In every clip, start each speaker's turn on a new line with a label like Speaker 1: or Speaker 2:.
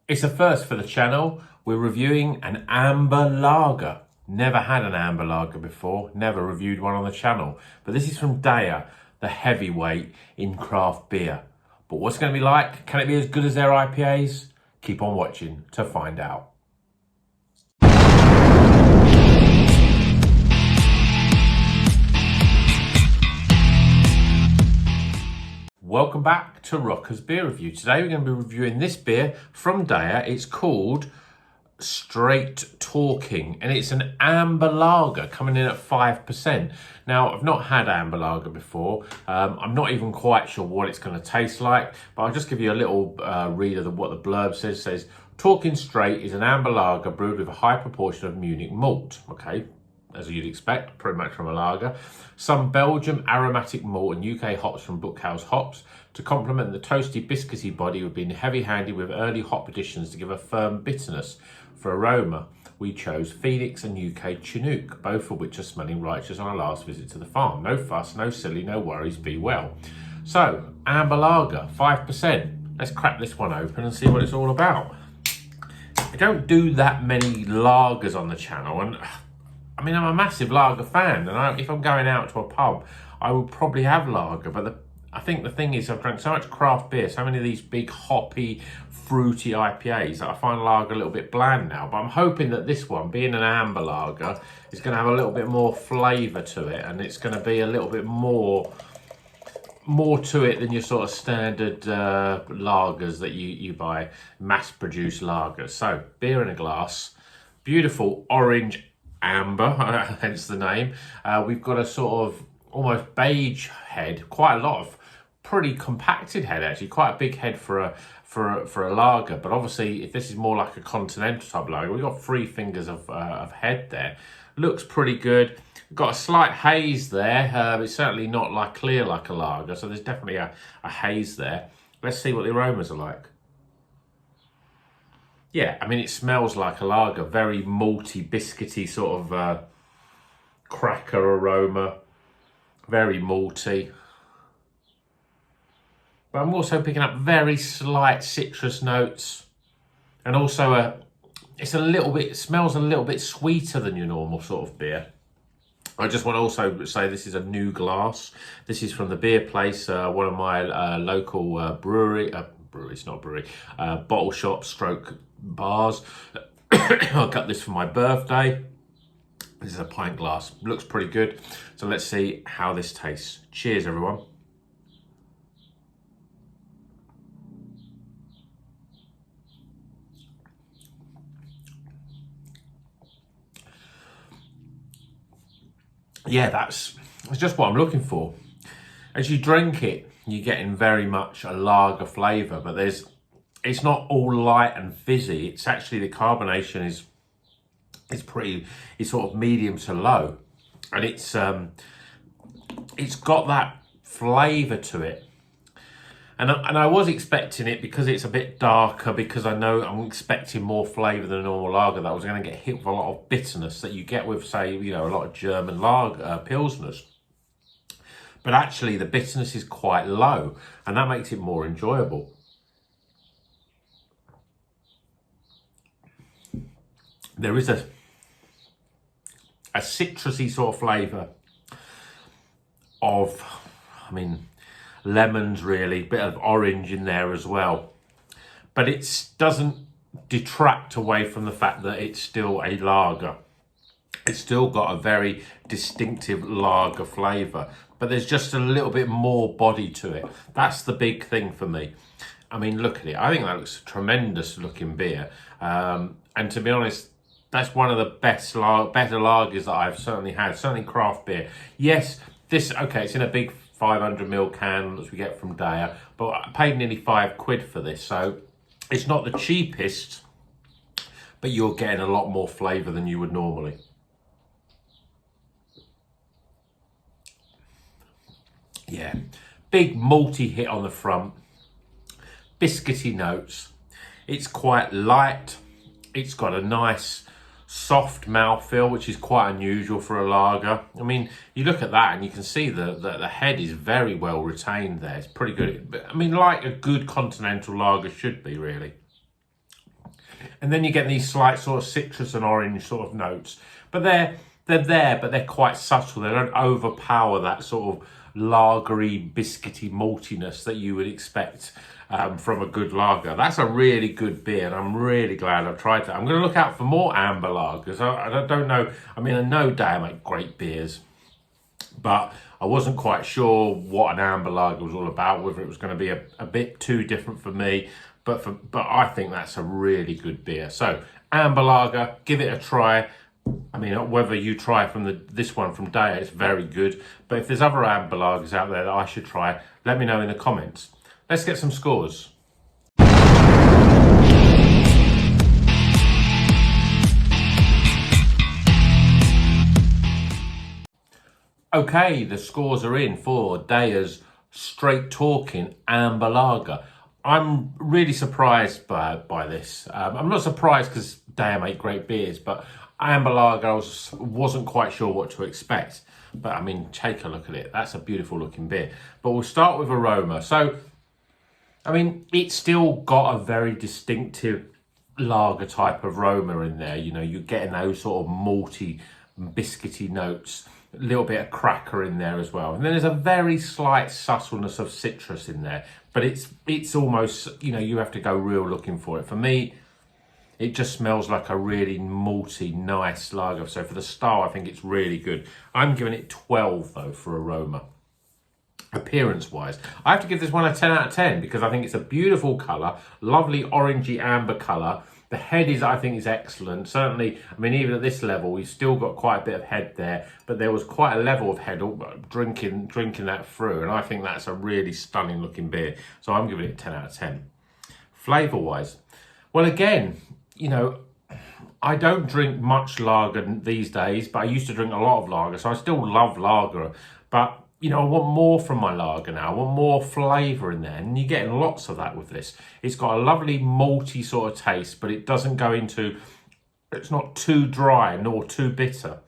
Speaker 1: It's a first for the channel. We're reviewing an amber lager. Never had an amber lager before, never reviewed one on the channel. But this is from Deya, the heavyweight in craft beer. But what's it going to be like? Can it be as good as their IPAs? Keep on watching to find out. Welcome back to Rocker's Beer Review. Today we're going to be reviewing this beer from Deya. It's called Straight Talking and it's an amber lager coming in at 5%. Now, I've not had amber lager before. I'm not even quite sure what it's going to taste like, but I'll just give you a little read of what the blurb says. It says, Talking Straight is an amber lager brewed with a high proportion of Munich malt. Okay, as you'd expect, pretty much from a lager. Some Belgium aromatic malt and UK hops from Bookhouse hops. To complement the toasty, biscuity body, we've been heavy-handed with early hop additions to give a firm bitterness. For aroma, we chose Phoenix and UK Chinook, both of which are smelling righteous on our last visit to the farm. No fuss, no silly, no worries, be well. So, amber lager, 5%. Let's crack this one open and see what it's all about. I don't do that many lagers on the channel, and I mean, I'm a massive lager fan, and if I'm going out to a pub, I would probably have lager. But I think the thing is, I've drank so much craft beer, so many of these big, hoppy, fruity IPAs, that I find lager a little bit bland now. But I'm hoping that this one, being an amber lager, is going to have a little bit more flavour to it, and it's going to be a little bit more to it than your sort of standard lagers that you buy, mass-produced lagers. So, beer in a glass, beautiful orange amber, hence the name. We've got a sort of almost beige head, quite a lot of pretty compacted head actually, quite a big head for a lager. But obviously, if this is more like a continental type lager, we've got 3 fingers of head there. Looks pretty good. Got a slight haze there. It's certainly not like clear like a lager, so there's definitely a haze there. Let's see what the aromas are like. Yeah, I mean, it smells like a lager, very malty, biscuity sort of cracker aroma, very malty. But I'm also picking up very slight citrus notes, and also it smells a little bit sweeter than your normal sort of beer. I just want to also say this is a new glass. This is from the Beer Place, one of my local bottle shop stroke bars. I got this for my birthday. This is a pint glass. Looks pretty good. So let's see how this tastes. Cheers, everyone. Yeah, it's just what I'm looking for. As you drink it, you're getting very much a lager flavour, but it's not all light and fizzy. It's actually, the carbonation is sort of medium to low, and it's got that flavour to it. And I was expecting it, because it's a bit darker, because I know I'm expecting more flavour than a normal lager, that I was going to get hit with a lot of bitterness that you get with, say, a lot of German lager, pilsners. But actually, the bitterness is quite low, and that makes it more enjoyable. There is a citrusy sort of flavour of, I mean, lemons really, bit of orange in there as well. But it doesn't detract away from the fact that it's still a lager. It's still got a very distinctive lager flavour, but there's just a little bit more body to it. That's the big thing for me. I mean, look at it. I think that looks a tremendous looking beer. And to be honest, that's one of the better lagers that I've certainly had, certainly craft beer. Yes, it's in a big 500ml can that we get from Deya, but I paid nearly £5 for this, so it's not the cheapest, but you're getting a lot more flavour than you would normally. Yeah, big malty hit on the front, biscuity notes. It's quite light. It's got a nice soft mouthfeel, which is quite unusual for a lager. I mean, you look at that and you can see the head is very well retained there. It's pretty good. I mean, like a good continental lager should be, really. And then you get these slight sort of citrus and orange sort of notes. But they're there, but they're quite subtle. They don't overpower that sort of lagery, biscuity maltiness that you would expect from a good lager. That's a really good beer, and I'm really glad I've tried that. I'm going to look out for more amber lagers. I don't know. I mean, I know Deya make great beers, but I wasn't quite sure what an amber lager was all about, whether it was going to be a bit too different for me. But I think that's a really good beer. So amber lager, give it a try. I mean, whether you try from this one from Deya, it's very good. But if there's other amber lagers out there that I should try, let me know in the comments. Let's get some scores. Okay, the scores are in for Deya's Straight Talking Amber Lager. I'm really surprised by this. I'm not surprised because Deya make great beers, but amber lager, I wasn't quite sure what to expect. But I mean, take a look at it. That's a beautiful looking beer. But we'll start with aroma. So, I mean, it's still got a very distinctive lager type of aroma in there. You know, you're getting those sort of malty, biscuity notes. A little bit of cracker in there as well. And then there's a very slight subtleness of citrus in there. But it's almost, you know, you have to go real looking for it. For me, it just smells like a really malty, nice lager. So for the style, I think it's really good. I'm giving it 12 though for aroma. Appearance-wise, I have to give this one a 10 out of 10 because I think it's a beautiful colour, lovely orangey amber colour. The head is, I think, is excellent. Certainly, I mean, even at this level, we've still got quite a bit of head there, but there was quite a level of head drinking that through, and I think that's a really stunning looking beer. So I'm giving it 10 out of 10. Flavour-wise, well, again, you know, I don't drink much lager these days, but I used to drink a lot of lager, so I still love lager. But, you know, I want more from my lager now. I want more flavour in there, and you're getting lots of that with this. It's got a lovely malty sort of taste, but it doesn't go into, it's not too dry nor too bitter.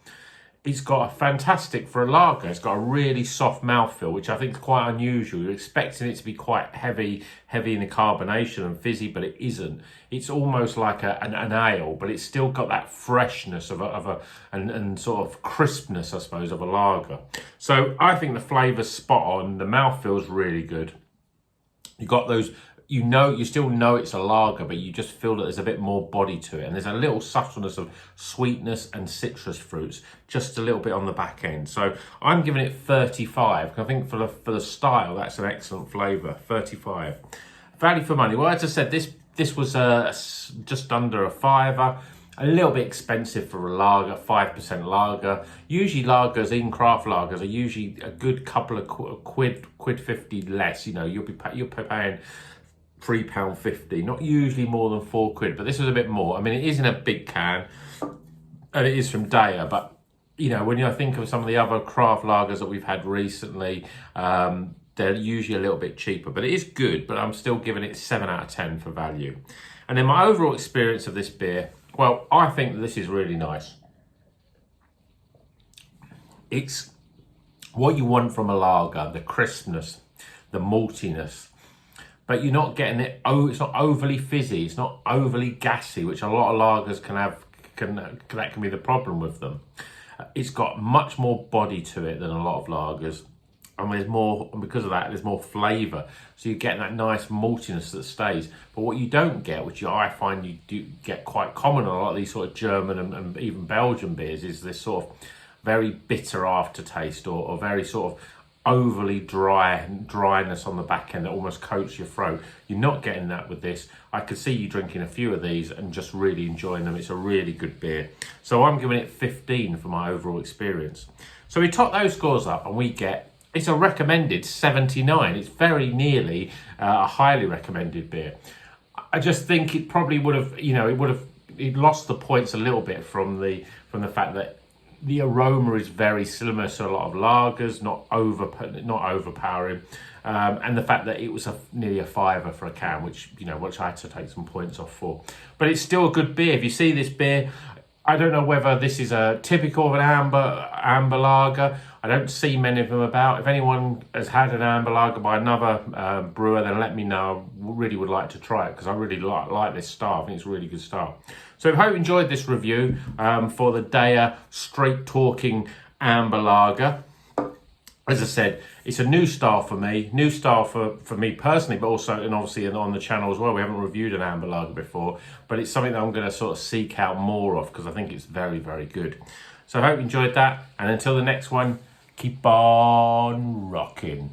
Speaker 1: It's got a fantastic, for a lager, it's got a really soft mouthfeel, which I think is quite unusual. You're expecting it to be quite heavy in the carbonation and fizzy, but it isn't. It's almost like an ale, but it's still got that freshness and sort of crispness, I suppose, of a lager. So I think the flavour's spot on. The mouthfeel's really good. You got those, you still know it's a lager, but you just feel that there's a bit more body to it. And there's a little subtleness of sweetness and citrus fruits, just a little bit on the back end. So I'm giving it 35. I think for the style, that's an excellent flavour, 35. Value for money. Well, as I said, this was just under a $5. A little bit expensive for a lager, 5% lager. Usually lagers in craft lagers are usually a good couple of quid 50 less. You know, you're paying £3.50, not usually more than £4, but this was a bit more. I mean, it is in a big can, and it is from Deya, but you know, when I think of some of the other craft lagers that we've had recently, they're usually a little bit cheaper, but it is good. But I'm still giving it 7 out of 10 for value. And then my overall experience of this beer, well, I think this is really nice. It's what you want from a lager, the crispness, the maltiness, but you're not getting it. Oh, it's not overly fizzy. It's not overly gassy, which a lot of lagers can have. That can be the problem with them. It's got much more body to it than a lot of lagers, and there's more. And because of that, there's more flavour. So you're getting that nice maltiness that stays. But what you don't get, which I find you do get quite common on a lot of these sort of German and even Belgian beers, is this sort of very bitter aftertaste or very sort of overly dryness on the back end that almost coats your throat. You're not getting that with this. I could see you drinking a few of these and just really enjoying them. It's a really good beer. So I'm giving it 15 for my overall experience. So we top those scores up and we get, it's a recommended 79. It's very nearly a highly recommended beer. I just think it probably would have, you know, it lost the points a little bit from the fact that the aroma is very similar to a lot of lagers, not overpowering, and the fact that it was nearly a $5 for a can, which I had to take some points off for. But it's still a good beer. If you see this beer, I don't know whether this is a typical of an amber lager. I don't see many of them about. If anyone has had an amber lager by another brewer, then let me know. I really would like to try it because I really like this style. I think it's a really good style. So I hope you enjoyed this review for the Deya Straight Talking Amber Lager. As I said, it's a new style for me, for me personally, but also, and obviously on the channel as well. We haven't reviewed an amber lager before, but it's something that I'm going to sort of seek out more of because I think it's very, very good. So I hope you enjoyed that, and until the next one, keep on rocking.